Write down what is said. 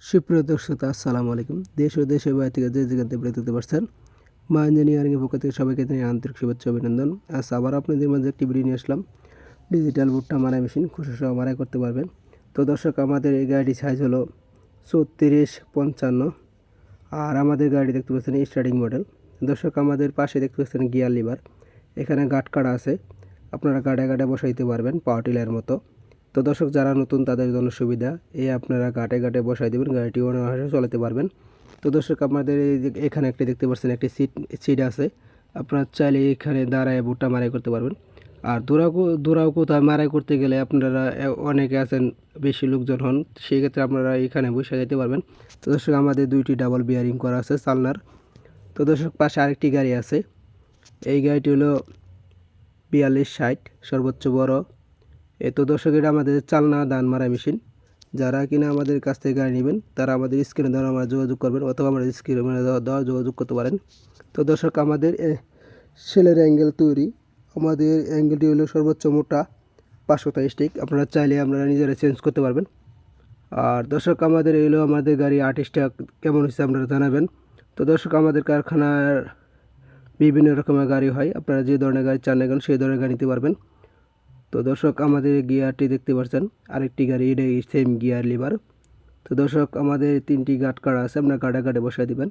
সুপ্রিয় দর্শক আসসালামু আলাইকুম। দেশ ও দেশের বাইরে থেকে যে যেখান থেকে দেখতে পাচ্ছেন, মা ইঞ্জিনিয়ারিংয়ের পক্ষ থেকে সবাইকে জানাই আন্তরিক শুভেচ্ছা অভিনন্দন। আজ আবার আপনাদের মাঝে একটি ভিডিও নিয়ে আসলাম। ডিজিটাল ভুট্টা মারাই মেশিন খুশি সহ মারাই করতে পারবেন। তো দর্শক, আমাদের এই গাড়িটির সাইজ হলো 34-55, আর আমাদের গাড়ি দেখতে পাচ্ছেন স্টার্টিং মডেল। দর্শক, আমাদের পাশে দেখতে পাচ্ছেন গিয়ার লিভার, এখানে গাঁট কাটা আছে, আপনারা গাড়ে গাড়ে বসাইতে পারবেন পাওয়ার টিলার মতো। তো দর্শক, যারা নতুন তাদের জন্য সুবিধা, এই আপনারা গাঁটে গাঁটে বসাই দেবেন, গাড়িটি অনায়াসে চালাতে পারবেন। তো দর্শক, আমাদের এই যে এখানে একটি দেখতে পাচ্ছেন একটি সিট আছে, আপনারা চাইলে এখানে দাঁড়ায় ভুট্টা মারাই করতে পারবেন। আর দূরাও কোথাও মারাই করতে গেলে আপনারা অনেকে আছেন, বেশি লোকজন হন, সেই ক্ষেত্রে আপনারা এখানে বসে যেতে পারবেন। তো দর্শক, আমাদের দুইটি ডাবল বিয়ারিং করা আছে চালনার। তো দর্শক, পাশে আরেকটি গাড়ি আছে, এই গাড়িটি হলো 4260 সর্বোচ্চ বড়। তো দর্শক, এটা আমাদের চালনা ধান মারা মেশিন। যারা কিনা আমাদের কাছ থেকে গাড়ি নেবেন তারা আমাদের স্ক্রিনে দেওয়া আমরা যোগাযোগ করবেন, অথবা আমাদের স্ক্রিনে দেওয়া যোগাযোগ করতে পারেন। তো দর্শক, আমাদের সেলের অ্যাঙ্গেল তৈরি, আমাদের অ্যাঙ্গেলটি হলো সর্বোচ্চ মোটা 523 স্টিক, আপনারা চাইলে আপনারা নিজেরা চেঞ্জ করতে পারবেন। আর দর্শক, আমাদের এলো আমাদের গাড়ি আর্টিস্টটা কেমন হয়েছে আপনারা জানাবেন। তো দর্শক, আমাদের কারখানার বিভিন্ন রকমের গাড়ি হয়, আপনারা যে ধরনের গাড়ি চান না কেন সেই ধরনের গাড়ি নিতে পারবেন। তো দর্শক, আমাদের গিয়ারটি দেখতে পাচ্ছেন, আরেকটি গাড়ি এটা সেম গিয়ার লিভার। তো দর্শক, আমাদের 3টি গাঁট কাটা আছে, আপনার গাড়ে গাড়ে বসায় দিবেন।